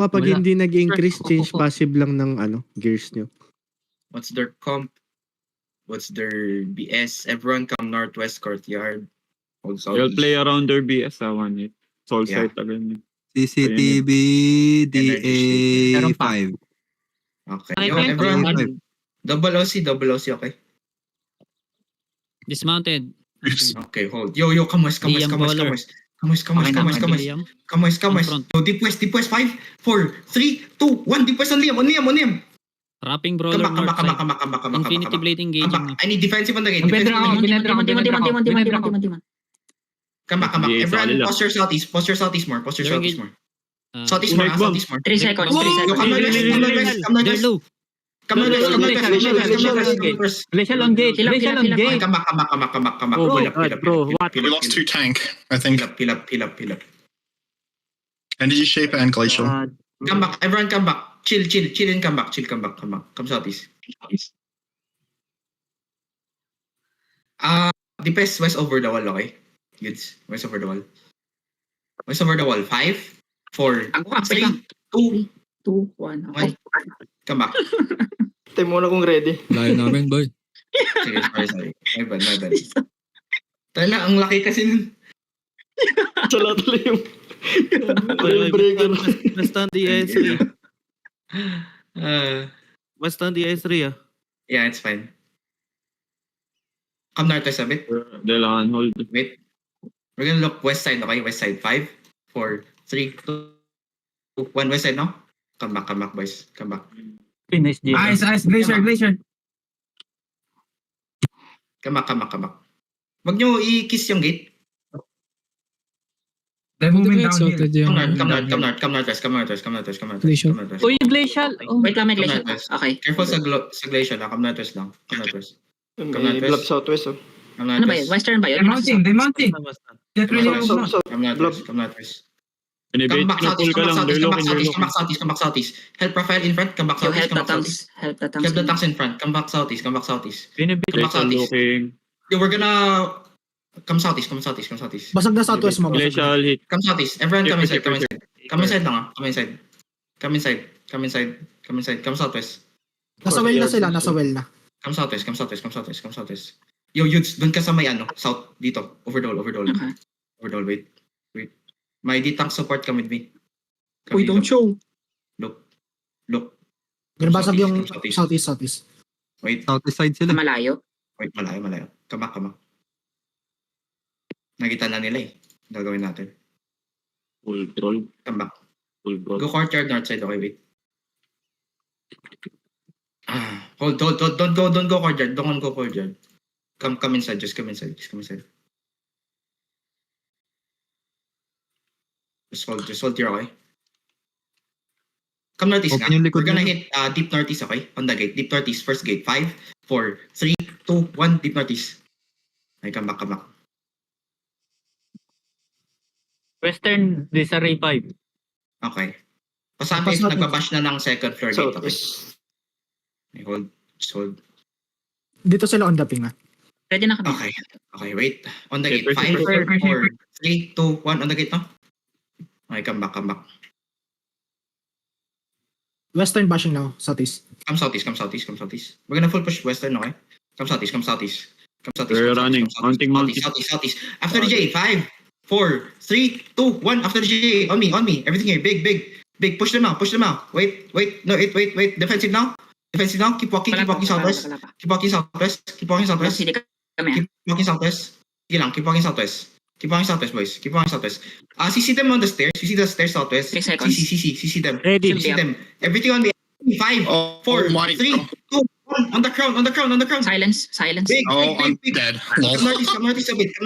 kapag Wala. hindi nag-increase, change passive lang ng gears nyo. What's their comp? What's their BS? Everyone come northwest courtyard. Hold I'll southeast. play around their BS, one it. Soul Yeah. site again. CCTV Meron DA5. pa. Okay. Ay, Yo, ay, everyone. ay. Double OC, okay? Dismounted. Okay, hold. Yo, come west. Liam Baller. Come west. Front. Yo, deep west. 5, 4, 3, 2, 1. Deep west on Liam. Wrapping Brawler Come north side. back. Infinity Blade Come engaging back. na. I need defensive on the gate. Binedra ako. Come back. Hindi, Everyone, solid lang. posture southeast more. Southeast more. Southeast Wait, more. bomb. 3 seconds. Yo, come northwest. They're low. Come northwest. Glacial on gate. Come back. Oh, Pull up. We lost 2 tank, I think. Peel up. Energy Shaper and Glacial. Come back. Everyone come back. Chill and come back. Come southeast. Depends west over the wall, okay? Goods. West over the wall. 5, 4, Ako ka, 3, 2, 2, 1. Okay. 1. Come back. Tayo muna kung ready. Layo namin, boy. Sige, sorry. My bad. Tayo na, ang laki kasi nun. Sala tuloy yung breaker. Basta ang DS3. Uh, Basta ang DS3 yeah, it's fine. Come northwest a bit. Kailangan hold. Wait. We're gonna look west side, okay? West side. 5, 4, 3, 2, 1. West side, no? Come back, boys. Come back. Nice, Glacier. Come back. Wag nyo i-kiss yung gate. They're moving downhill. Come northwest. Glacial. Uy, Glacial. Wait lang, may Come Glacial. northwest. Okay. Careful sa glacier lang. Come northwest lang. Come northwest. May blob southwest. Oh. Come Ano ba yun? northwest. Western ba yun? They're mounting. Get ready Come to move. Come northwest. Inibate, Come back pull ka lang. They're looking. southeast. Help profile in front. Come back Yo, southeast. help the tanks. Help the tanks in front. Come back southeast. Inibate, Come back southeast. looking. Yo, we're gonna come southeast. Basag na southwest mo. Glacial hit. Come southeast. Everyone come inside. Come inside lang. Come inside. Come southwest. Nasa well na sila, nasa well na. Come southwest. Yo, Yudes, doon ka sa may south dito. Overdoll. Okay. Overdoll, wait. May D-tank support, come with me. Uy, don't show. Look. Binabasag yung Southeast. southeast. Wait, Southeast side sila. Malayo. malayo. Come back. Nakita na nila gagawin natin. Full troll. Come back. Full troll. Go courtyard north side, okay, wait. Hold. Don't go courtyard. Don't go courtyard. Come inside. Just come inside. Just hold here, okay? Come northeast Open nga. yung likod We're gonna nila. hit deep northeast, okay? On the gate. Deep northeast. First gate. 5, 4, 3, 2, 1. Deep northeast. Okay, come back. Western, Disarray 5. Okay. Pasabi if nagbabash na ng second floor gate, okay? Okay, hold. Just hold. Dito sila on the ping Ready na kami. Okay, wait. On the gate. Okay, 5, pressure. 4, 3, 2, 1. On the gate, no? Okay, come back. Western bashing now, southeast. Come southeast. We're gonna full push western, okay? Come southeast. They're running. Mounting. Southeast. After the J, 5, 4, 3, 2, 1. After the J, on me. Everything here, big. Push them out. Wait. No, wait. Defensive now. Keep walking southwest. Keep walking southwest. Hindi kami. Keep walking southwest. Sige lang, keep walking southwest. Boys. CC them on the stairs. You see the stairs southwest. 3 seconds. CC them. Ready. CC them. Everything on me. 5, 4, 3, 2, 1. On the crown. Silence. Big. Oh, I'm dead. Lol. Come northeast a bit. Come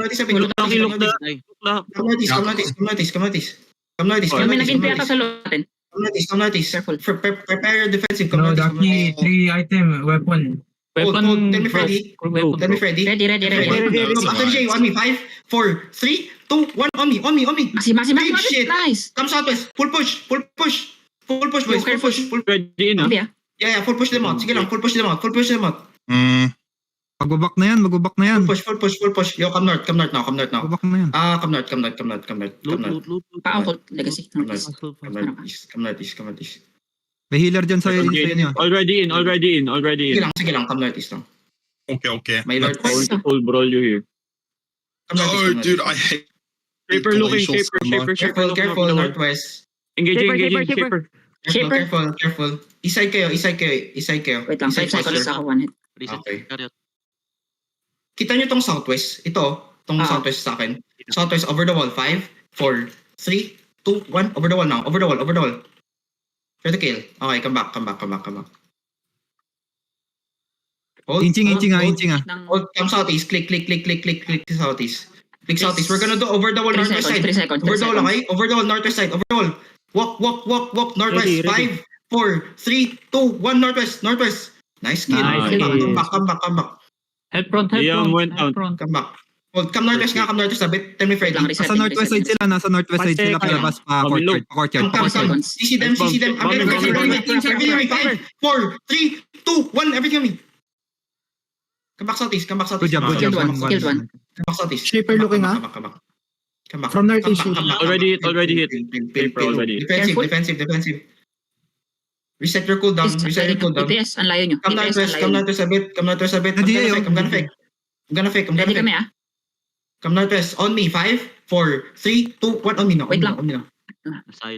northeast. May nag-inpay ata sa loob natin. Come northeast. Careful. Prepare your defensive. Come No, northeast. Daki, 3 item, weapon. Hold. Tell me Freddy. Ready. After J, on me. 5, 4, 3, 2, 1. On me. Masi. Big shit. Nice. Come southwest. Full push, boys. Careful. Full push. Ready na. Hindi ah. Yeah, full push them out. Sige lang, full push them out. Mm, Magbabak na yan, magbabak na yan. Full push. Yo, come north now. Magbabak na yan. Come north. Pa-out legacy. Come northeast. May healer dyan sa inyo. Already in. Sige lang, come northeast lang. Okay. May Lord West. Full brawl you here. Come Oh, northeast. dude, I hate Shaper looking, glacials so much. Careful, northwest. Engaging, Shaper. Careful. Iside kayo. Wait lang, 5 seconds ako one hit. Okay. Kita nyo tong southwest. Ito, tong southwest sa akin. Southwest over the wall. 5, 4, 3, 2, 1. Over the wall now. Over the wall. Try to kill. Okay, come back. Hold. Inching ah. Hold. Come southeast. Click to southeast. Click southeast. We're gonna do over the wall 3 northwest side. seconds. Over the wall, okay? Over the wall northwest side. Over the wall. Walk. Northwest. Ready. 5, 4, 3, 2, 1. Northwest. Nice kill. Nice. Come back. Help front. Liam went out. Come back. Hold. Come northwest a bit. Tell me Freddy. Lang, reset. Nasa northwest side sila, palabas pa courtyard. Come. See them. I'm gonna everything on me. 5, 4, 3, 2, 1. Everything on me. Come back southeast. Good job. Killed one. Come back southeast. Shaper looking, Come back. From northeast. Already hit. Shaper already. Defensive. Reset your cooldown. ETS, ang layo nyo. Come northwest a bit. I'm gonna fake. Ready kami Come northwest. On me. 5, 4, 3, 2, 1. On me now. Wait lang.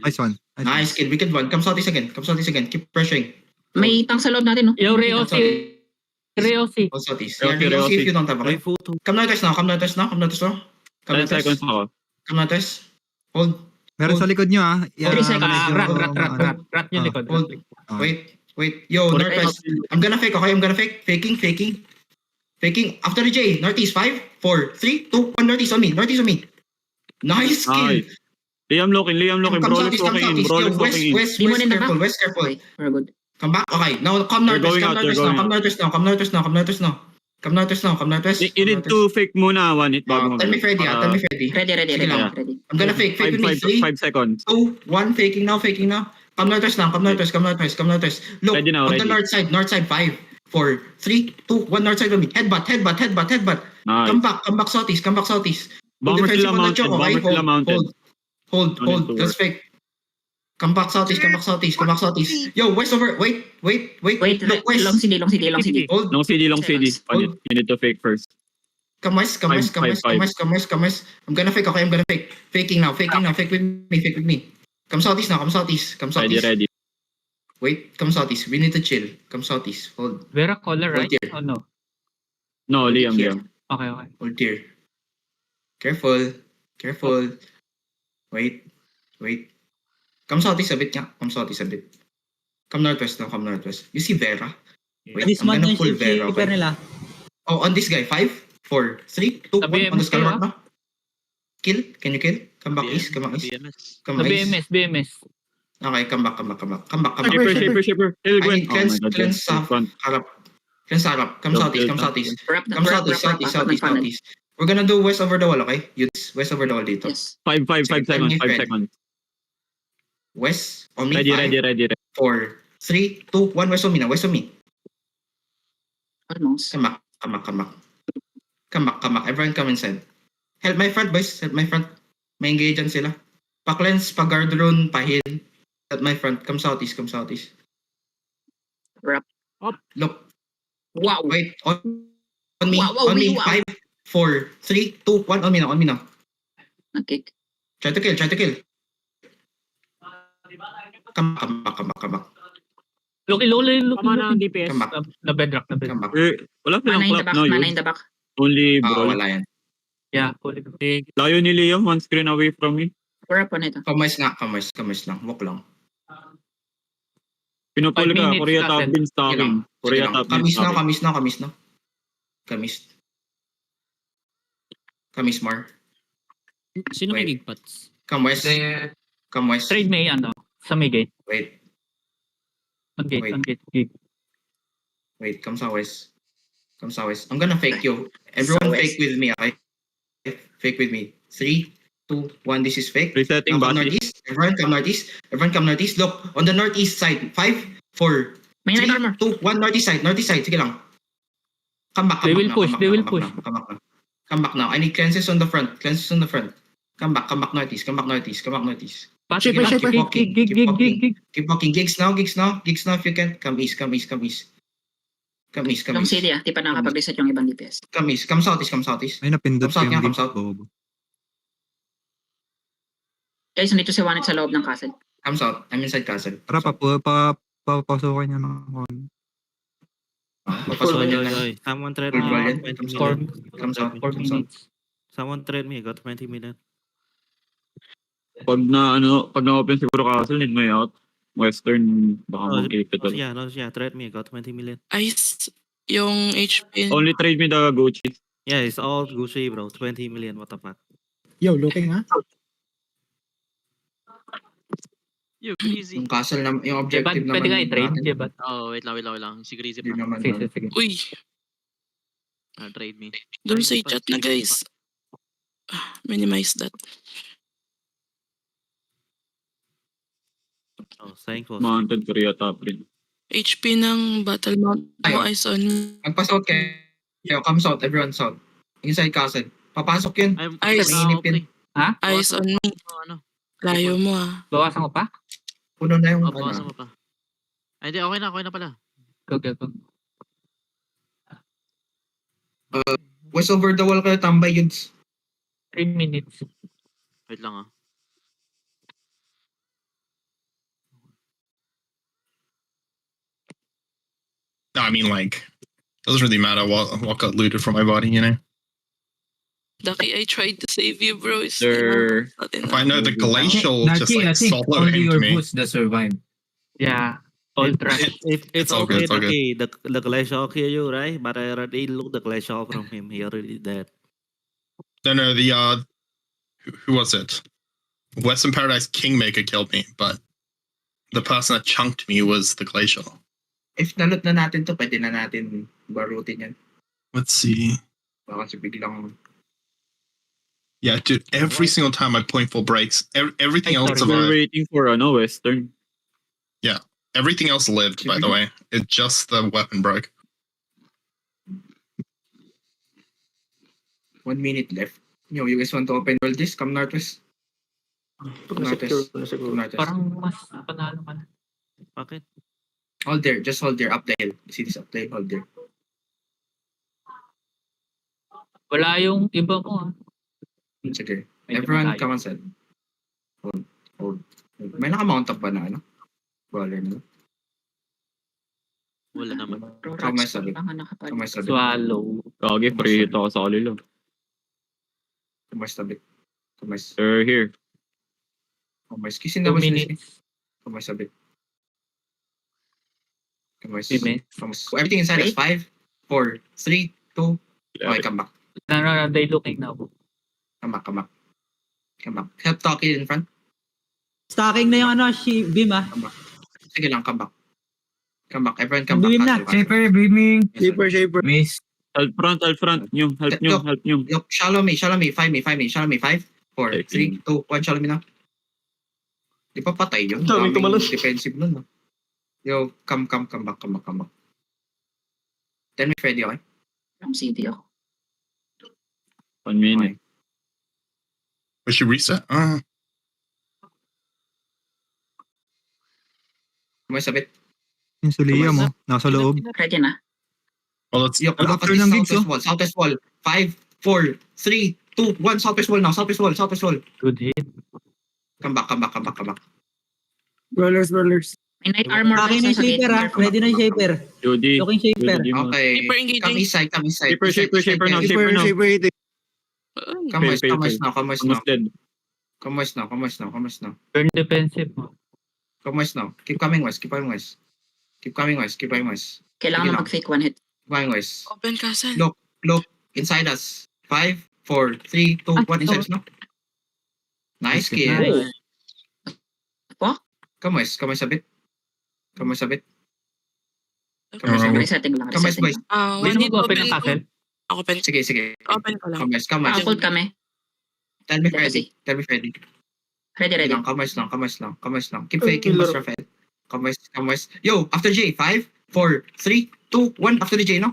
Nice one. Nice kill. Wicked one. Come southeast again. Keep pressuring. May tank sa loob natin, no? Yo, Reosi. All southeast. Yeah, Reosi. if you don't have a Come northwest now. 10 seconds ako. Come northwest. Hold. Meron sa likod nyo 3 seconds. Rat yung likod. Hold. Wait. Yo, northwest. I'm gonna fake, okay? Faking. After the J. Northeast. 5, 4, 3, 2, 1. Northeast on me. Nice kill. Liam looking. Come Brawl is southeast. walking in. West, Demon in the back. West, careful. Okay, we're good. Come back. Okay, now come They're northwest. going out, they're going Come northwest now. You need to fake muna one hit bago Tell me Freddy. Ready. Sige lang. I'm gonna fake with me. 3, 5 seconds. 2, 1. Faking now. Come northwest. Look, Ready now, on the ready. north side. 5, 4, 3, 2, 1. North side on me. Headbutt. Nice. Come back southeast. Bomber Defensive sila on the mounted. choke, okay? Bomber sila mounted. Hold. Don't need to Let's fake. Come back southeast. Yo, west over. Wait. Wait, Look, west. long CD. Hold. Long CD. Seconds. On it. You need to fake first. Come west. I'm gonna fake, okay? Faking now. Fake with me. Come southeast now. Ready. Wait, come southeast. We need to chill. Come southeast. Hold. Vera color, right? Here. Oh, no. No, Liam. Okay. Hold here. Careful. Wait. Come southeast a bit. Come northwest now. You see Vera? Wait, I'm gonna pull Vera. Okay. Oh, on this guy. 5, 4, 3, 2, 1. On the skull mark now. Kill. Can you kill? Come back east. Come east. BMS. Okay, come back. Shaper. Hill Gwen. Oh my god. Cleanse Front. Harap. Come southeast. Wrap Come southeast. We're gonna do west over the wall, okay? Youths, west over the wall dito. Yes. 5 seconds. Ready. 5 seconds. West on me. Ready. 4, 3, 2, 1. West on me. Almost. Come back. Everyone come inside. Help my front, boys. May engage dyan sila. Pa-cleanse, pa-guard rune, pa-heal. Help my front. Come southeast. Wrap. Look. Wow. Wait. On me. Wow, On me. wow. 5, 4, 3, 2, 1. On me now. Nag-kick. Try to kill. Come back. Look. DPS. Come back. Na bedrock. Come back. Wala Mana in the silang clap back. no Mana yun. in the back. Only brawl. Wala yan. Yeah. Layo ni Liam. One screen away from me. Wrap on ito. Kamoys lang. Walk lang. Pinupuli 5 ka. minutes Korea natin. top bin stocking. Korea top bin stocking. Kamis Mar. Sino Wait. may gigpats? Come west. Trade may sa may gate. Wait. On gate. Wait, come southwest. I'm gonna fake you. Everyone Southwest. fake with me, okay? Fake with me. 3, 2, 1. This is fake. Resetting Now come body. northeast. Everyone come northeast. Look, on the northeast side. 5, 4, May 3, night armor. 2, 1. Northeast side. Sige lang. Come back, They come will back push, now, they will come back now, come back now. Come back now. I need cleanses on the front. Cleanses on the front. Come back northeast, come back northeast, come back northeast. Patrick, Shaper, Patrick, shaper. Keep walking, gig, keep gig, walking. gig, gig. Keep walking. Gigs now if you can. Come east, come east, come east. Come east, come Long east. city di pa nakakapag-reset yung ibang DPS. Come east, come southeast, come southeast. Ay, napindot ko Come south, yung come game. south. Bobo. Guys, nandito si Juanet sa loob ng castle. Come south. I'm inside castle. Tara, papasukin niya ng Papasukin yun na. Someone trade Full me. brilliant. I got 20 Four, million. Come south, 4 come south. minutes. Someone trade me. I got 20 million. Pag na-open siguro castle, need may out. Western, baka mag-ipit. No, trade me. I got 20 million. Ice, yung HP. Only trade me the Gucci. Yeah, it's all Gucci, bro. 20 million. What the fuck? Yo, looking ha. You crazy. Yung castle na, yung Jebat, objective pwede naman ka i-trade, natin. Jebat. Oh, wait lang. Si Greasy Hindi pa. naman. Sige, sige. Uy, Trade me. doon sa chat na guys. Minimize that. Oh, thankful. Mounted Korea top rin. HP ng battle mount mo Ayun. eyes on me. Magpa-south kayo. Come south, everyone south. Inside castle. Papasok yun. I'm Ice. Nanginipin. Eyes on me. Ano? Layo mo ah. Bawasan ko pa? Puno na yung Bawasan mo pa. Ay, hindi. Okay na pala. Go, go, go. West over the wall kayo, tambay yun. 3 minutes. Wait lang ah. No, I mean, like, it doesn't really matter what got looted from my body, you know? Ducky, I tried to save you bro. It's They're... not If I know the Moving glacial just Naki, I like think solo only your into me. boots that survive. Yeah. All trash. It's all good, okay, it's all good. okay. The glacial kill you, right? But I already look the glacial from him. He already dead. No, the who was it? Western Paradise Kingmaker killed me, but the person that chunked me was the glacial. If nalot na natin to, pwede na natin barutin yan. Let's see. Baka kasi biglang... Yeah, dude, every single time I point for breaks, everything else We're survived. waiting for Western. Everything else lived, by the way. It's just the weapon broke. 1 minute left. Yo, you guys want to open world this? Come northwest. Come northwest. Come northwest. Parang mas panalo ka na. Bakit? Hold there. Just hold there. Up the hill. You see this up the hill? Hold there. Wala yung iba mo ah. Sige. Medyo Everyone, malayo. come on, side. Hold. May naka-mount up ba na ano? Baller na. Wala naman. Kamay sabi. Kailangan nakapag- Kamay sabi. Swallow. Kage, pre-hit ako sa kanila. Kamay sabi. Kamay. They're here. Kamay. Kisin 2 na ba siya? minutes. Kamay sabi. Kamay. 3 minutes. Kamay. Everything inside is 5, 4, 3, 2. Okay, come back. No, they looking now. Come back, come back. Come back. Help Taki in front. Stacking na yung ano, beam ah. Come back. Sige lang, come back. Come back. Everyone come back. Beam na. Castle, castle. Shaper, beaming. Shaper. Miss. Help front. Nyum, help nyum. Yo, shallow me, 5 me. Shallow me, 5, 4, 3, 2, 1, shallow me now. Di pa patay yun. Daming tumalas. Defensive nun. No? Yo, come back. 10 minutes ready, okay? Long city ako. 1 minute. We should reset. May sabit. Yung Sulia mo, nasa loob. Ready na. Well, let's. Yo, After ng gigs, southwest wall. 5, 4, 3, 2, 1, southwest wall now. Southwest wall. Good hit. Come back. Rollers. May night armor Stacking na yung sa gate. shaper ah. Ready na yung shaper. Judy. Looking shaper. Okay. Hyper engaging. Come east side. Shaper now. Come west now. Come west now. Turn defensive mo. Come west now. Keep coming west. Kailangan Sige mo lang. mag-fake one hit. Going west. Open castle. Look. Inside us. 5, 4, 3, 2, 1. Inside us, no? Nice kill. Nice. Come west a bit. Resetting lang. Come west, boys. One Gusto mo hit open open ang ko. castle? Open. Sige. Open ko lang. Come west. Hold kami. Tell me ready. Ready. Sige lang. Come west lang. Keep faking, Buster Fed. Come west. Yo, after J. 5, 4, 3, 2, 1. After the J, no?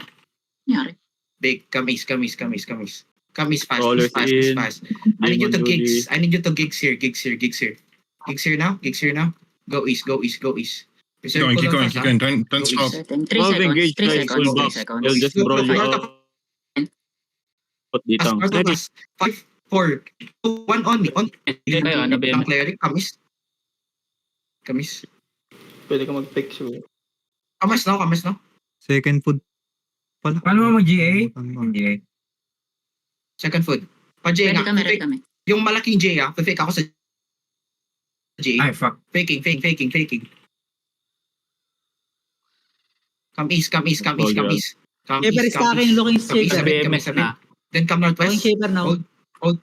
Nangyari. Big. Come east. Come east. Come east. Come east. Come east fast. Rollers East fast. East in. fast. I need you to Demon gigs. I need you to gigs here. Gigs here. Gigs here. Gigs here now. Gigs here now. Go east. Go east. Go east. Keep going, keep going, keep going. Don't Go stop. Resetting. 3 Well, seconds. engage 3 guys, seconds. full 3 back. seconds. They'll just Look, brawl look, you north out. of Put ditang. north of us. 5, 4, 2, 1 on me. On. Kayo, ano, BM? Lang cleric. Come east. Come east. Pwede ka mag-pick sure. Come east now. Come east now. Second food pala. Paano mo mag-GA? Tama. GA. Second food. Pa-J Ready nga. kami, ready Fake. kami. Yung malaking J fake ako sa J. Ay, fuck. Faking. Come east, come east, come east, come east. Come Shaper east, is come stacking, east. looking Come east, shaper. sabit, come BMS east, sabit. na. Then come Looking northwest. shaper now. Hold.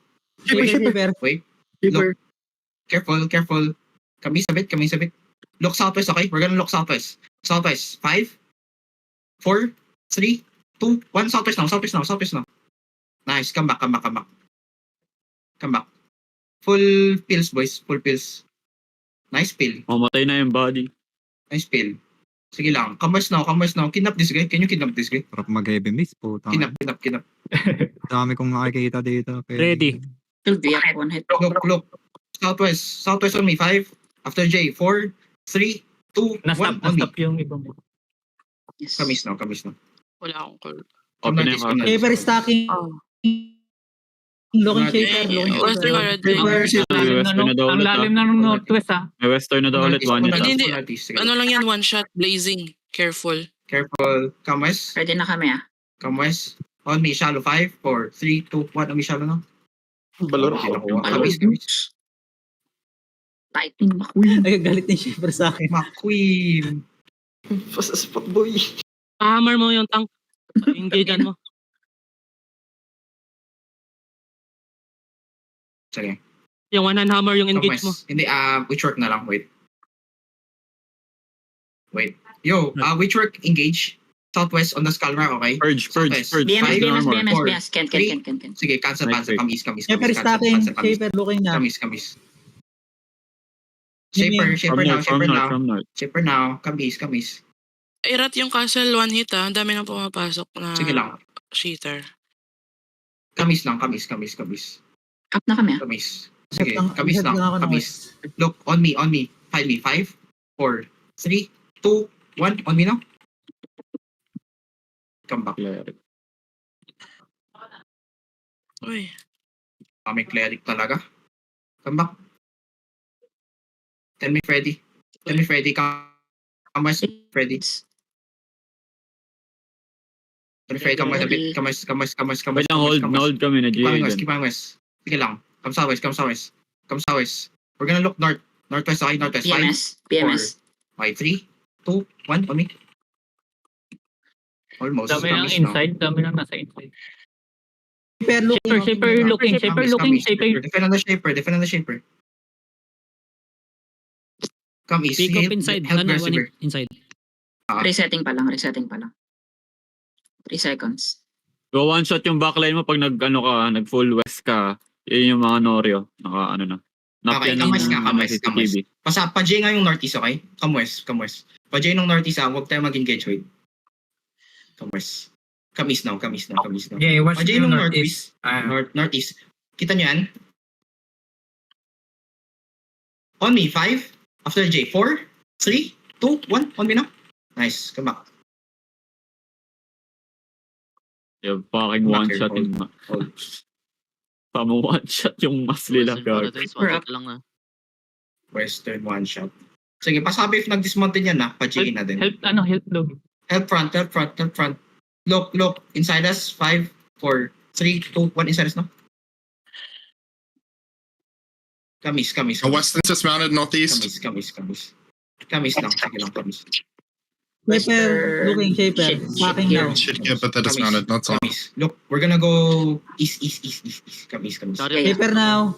Shaper. Wait. Keeper. Careful. Come east, sabit. Look southwest, okay? We're gonna look southwest. Southwest. 5, 4, 3, 2, 1. Southwest now. Nice. Come back. Full pills, boys. Full pills. Nice pill. Mamatay na yung body. Nice pill. Sige lang. Come west now. Kidnap this guy. Can you kidnap this guy? Sarap mag-heavy miss po. Kidnap. Dami kong nakikita dito. Okay. Ready. Still react 1 hit. Look. Southwest on me. 5. After J. 4, 3, 2, 1. Na-stop yung iba mo. Yes. Kamis now. Wala akong call. Open na Come yung northeast. Shaper is stacking. Looking shaper. Western Looking Garden. Ang lalim na nung Northwest ha. May western na daw ulit. One hit. Hindi. Northeast. Sige. Ano lang yan, one shot, blazing. Careful. Careful. Come west. Ready na kami ah. Come west. On me. Shallow. 5, 4, 3, 2, 1. On me. Shallow now. Balor. Kamis. Typing McQueen. Ay, galit ni Shaper sa akin. McQueen. Fast as fuck, boy. Hammer mo yung tank. Engagean mo. Sige. Yung one hand hammer yung Come engage mo. west. Hindi. Witchwork na lang. Wait. Yo. Witchwork engage. Southwest on the Skullrock, okay? Purge. Southwest. BMS. Four, Ken. Sige, cancel. Nice Come east. Shaper is stacking. Shaper looking na. Come east. Shaper From north. now. Come east. Irat yung castle, one hit ha. Ang dami nang pumapasok na Sige lang. cheater. Come east. Up na kami ah. Come east. Sige, Help come east lang now. ako ng Come east. Look, on me. Find me. 5, 4, 3, 2, 1. On me now. Come back. Uy. May cleric talaga. Come back. Tell me, Freddy. Come west, Freddy. Tell me, Freddy, come west a bit. Come west. Wait lang, hold kami na Keep going GA. west. Sige lang. Come southwest. We're gonna look northwest, okay? Northwest. 5, BMS. 5, 3, 2, 1. On me. Almost. Dami Come ng east now. inside, dami ng nasa inside. Shaper looking. Shaper looking. Defend on the shaper. Come east. Pick Sige, up inside. help Ano, Berserker. inside. Resetting pa lang. 3 seconds. Go one shot yung backline mo pag nag full west ka. Yun yung mga Norio. Naka ano na. Okay, Napyan come west ng nga, come west. CCTV. Pa-J nga yung northeast, okay? Come west. Pa-J nung northeast, huwag tayo mag-engage, wait. Come west. Come east now. Yeah, watch Pa-J yung nung northeast. northeast. Northeast. Kita nyo yan? On me, 5. After J, 4, 3, 2, 1. On me now. Nice, come back. Yung fucking Back one here, shot yung hold. tama one shot yung mas nila guard. We're up. lang ah. Western one shot. Sige, pasabi if nag-dismount din yan na. Pa-J na din. Help dog. Help front. Look, inside us. 5, 4, 3, 2, 1. Inside us now. Kamis. Western's dismounted northeast. Kamis now. Sige lang, kamis. Shaper looking. Shaper. Stacking now. Should get, but they're dismounted. That's all. Kamis. Look, we're gonna go east. Kamis. Shaper now.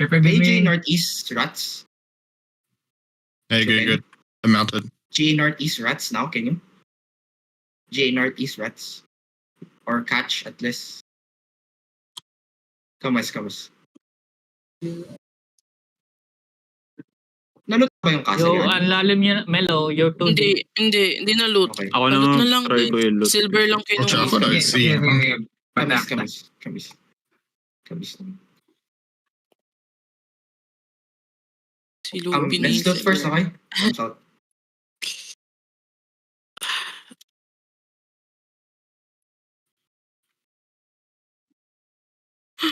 Shaper AJ northeast rats. Hey, good. I'm mounted. J northeast rats now, can you? J northeast rats. Or catch at least. Kamis. Nalot ba yung castle Yo, yard? ang lalim niya, Melo, you're too deep. Hindi na loot. Okay. Ako Loot na na lang try din. ko yung loot. Silver lang Watch out for kinuha. those. See. Kamis. Si Lupi na Let's loot first, okay? Comes out.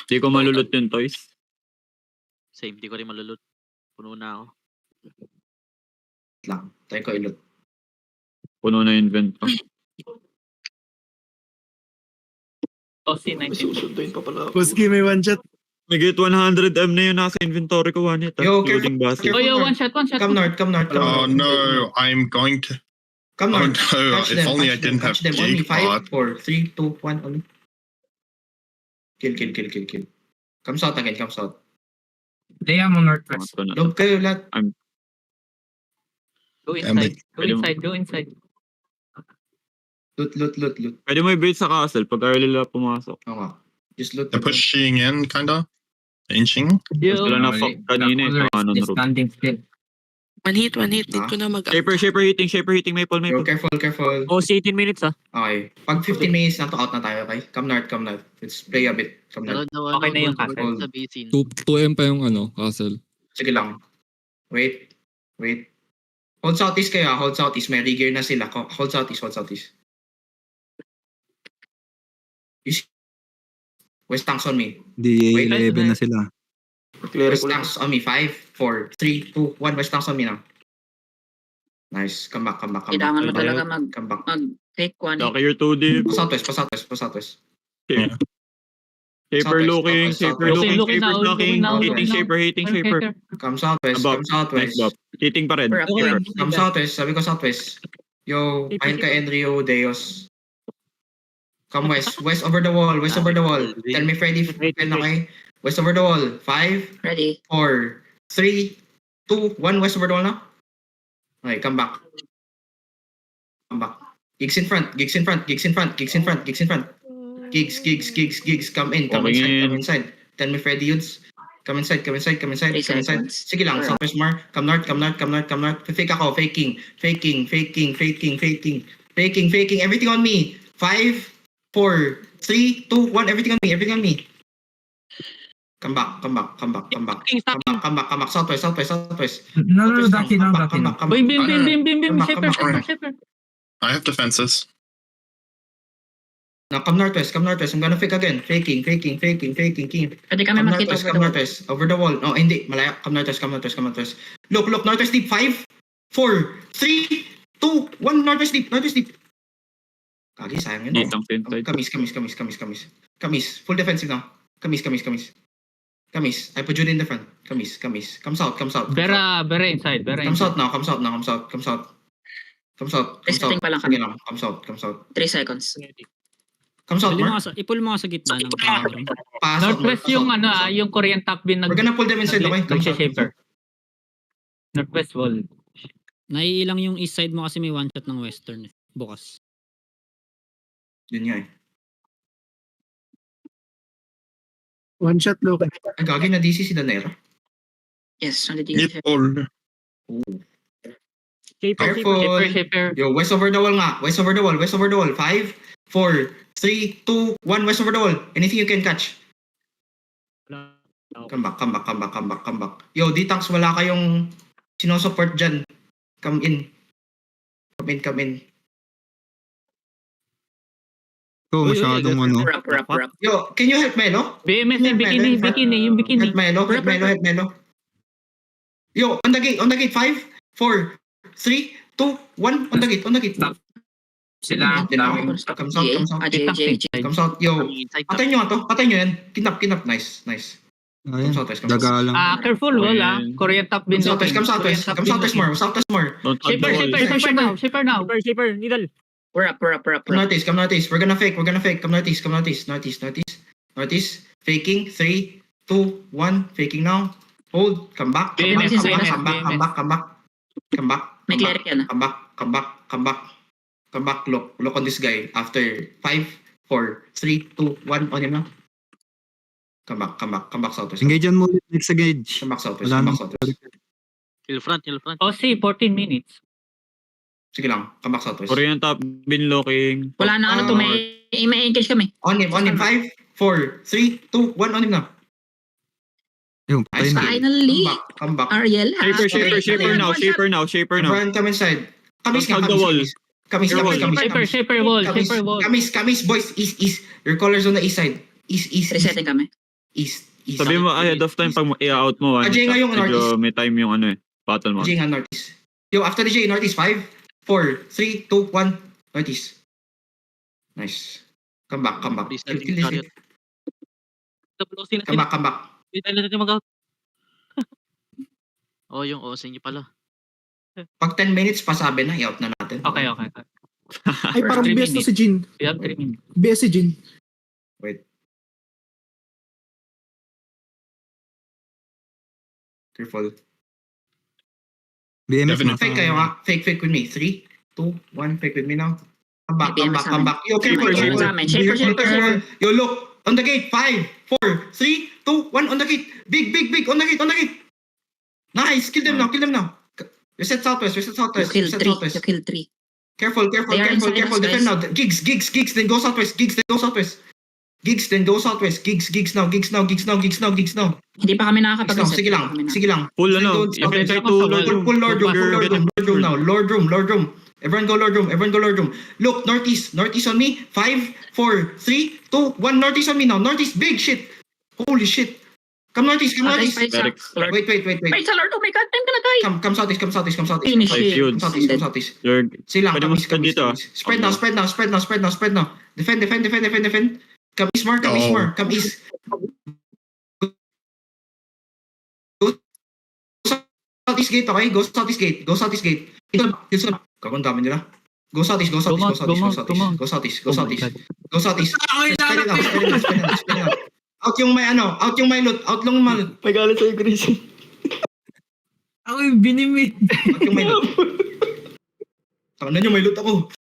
Di ko malulot yung toys. Same, di ko rin malulot. Puno na ako. Lang. Tayo ko ilot. Puno na yung invent ko. Oh, C19. Susunduin pa pala ako. Puski, may one shot. May get 100M na yun nasa inventory ko. One hit. Yo, Including careful. basil. Oh, yo, one shot. Come north. Oh no, I'm going to. Come Oh north. no, Catch if them, only I catch them, didn't have catch them. Only Jake 5, pod. 4, 3, 2, 1, only. Kill. Comes out again, comes out. They are on northwest. Lob kayo lahat. Go Damn inside. Go inside. Loot. Pwede mo i-bait sa castle pag ayaw nila pumasok. Oo nga. Just loot. They're pushing in, kinda. Inching. Yo, Sila na fuck kanina eh. Sa kanon room. Standing still. One hit. Need ko na mag- Shaper hitting. Maple. Yo, careful. Oh, 18 minutes ah. Okay. Pag 15 minutes na to, out na tayo, okay? Come north. Let's play a bit. Come north. Meron daw Okay na yung gold castle. sa basin. 2M pa yung castle. Sige lang. Wait. Hold southeast kayo, ah. Hold southeast. May rigger na sila. Hold southeast. West tanks on me. Wait, D11 na sila. West tanks on me. 5, 4, 3, 2, 1. West tanks on me now. Nice. Come back. Kailangan mo talaga Come back. take one. Lucky you're 2 deep. Pa southwest. Shaper looking. Looking now, Blocking. looking now. Hitting shaper. Come southwest. Nice Bob. Hitting pa rin. Come southwest. Sabi ko southwest. Yo, ayun ka Enrio Deos. Come west. West over the wall. Tell me Freddy. Okay. West over the wall. 5, Ready. 4, 3, 2, 1. West over the wall now. Okay, come back. Gigs in front. Gigs. Come inside. Tell me Freddy Yudes. Come inside. 3 seconds. Sige lang, southwest more. Come north. Fake ako. Faking. Everything on me. 5, 4, 3, 2, 1. Everything on me. Come back. Southwest. No, Ducky. Come back. Bim. Come back. Shaper. I have defenses. Now come northwest. I'm gonna fake again. Faking. Pwede kami Come makita northwest. Come northwest. Over the wall. No, hindi. Malaya. Come northwest. Look. Northwest deep. 5, 4, 3, 2, 1. Northwest deep. Kagi, sayang yun. Hitang inside. Kamis. Full defensive now. Kamis. I put you in the front. Kamis. Come south. Vera inside. Come south now. Resetting pa lang Sige kami. lang. Come south. 3 seconds. Come south, Mark. Ipull mo ka sa gitna ng tower. Pasok, Northwest Mark. yung Pasok. yung Korean top bin We're gonna pull them inside, okay? Come south. Shaper. Northwest wall. Naiilang yung east side mo kasi may one shot ng western. Bukas. Yun nga eh. One shot, Luke. Ay, gagi na DC si Danera. Yes, on the Hit DG. all. Careful. Yo, west over the wall nga. West over the wall. 5, 4, 3, 2, 1. West over the wall. Anything you can catch. Come back. Yo, D-Tanks, wala kayong sinusupport dyan. Come in. Ito, masyadong ano. Rap. Yo, can you help Melo? BMS yung bikini. Help Melo. Yo, on the gate. 5, 4, 3, 2, 1. On the gate. Sila. Come south. Come south. Yo, patay nyo nga to. Patay nyo yan. Kinap. Nice. Ayun, Come southwest. daga lang. Careful wala. Korean top bin. Come southwest more. Shaper now. Shaper, needle. We're up. Come northeast. We're gonna fake. Come northeast. Faking. 3, 2, 1. Faking now. Hold. Come back. Come back. May cleric yan. Come back. Look on this guy. After 5, 4, 3, 2, 1. On him now. Come back southwest. Engage mo ulit. Next engage. Come back southwest. Wala nang- Hill front, hill front. OC, 14 minutes. Sige lang, come back southwest. Korean top, bin looking. Wala na ano to, may engage kami. On him, 5, 4, 3, 2, 1, on him na. Yung patay na. Finally, Come back. Ariel has Shaper now. Everyone come inside. Kamis Hug the wall. Kamis. Shaper wall. Kamis, boys, east. Your colors on the east side. East. resetting kami. East. Sabi mo ahead of time pag i-out mo. Ajay nga yung medyo northeast. may time yung ano eh. Battle mo. Ajay nga northeast. Yo, after the J, northeast, 5, 4, 3, 2, 1, northeast. Nice. Come back. Resetting Kill this chariot. shit. Come back. Hindi tayo natin mag-out. Oh, yung OC niyo pala. Pag 10 minutes pa sabi na, i-out na natin. Okay. Ay, parang Three best to minutes. si Jin. We have 3 minutes. Best si Jin. Wait. Careful. BMS Definitely. na. Fake kayo nga. Fake with me. 3, 2, 1. Fake with me now. Come back. BMS Yo, careful. Shaper sa amin. Shaper. Yo, look. On the gate. 5, 4, 3, 2, 1. On the gate. Big. On the gate. Nice. Kill them now. Reset southwest. You kill 3. Careful. They are inside us, Defend guys. now. Gigs. Then go southwest. Gigs now. Hindi pa kami nakakapag-reset. Sige lang. Full ano. Don't stop. Try to Lord Room. Full Lord Room now. Lord Room. Everyone go Lord Room. Look, northeast on me. 5, 4, 3, 2, 1. Northeast on me now. Northeast, big shit. Holy shit. Come northeast. Fight sa Lord. Wait. Fight sa Lord. Oh my God, time ka na tayo. Come southeast. Finish Five it. shields. Come southeast. Lord. Silang. Pwede mo spread dito. Spread now. Defend. Come east more. Come east. Go southeast gate, okay? Go southeast gate. Ito. Kagong dami nila. Go southeast. Spread it out. Out yung may loot. Out lang yung loot. Nagalit sa'yo, Chris. Ako yung binimit. Out yung may loot. Tangan na nyo, may loot ako.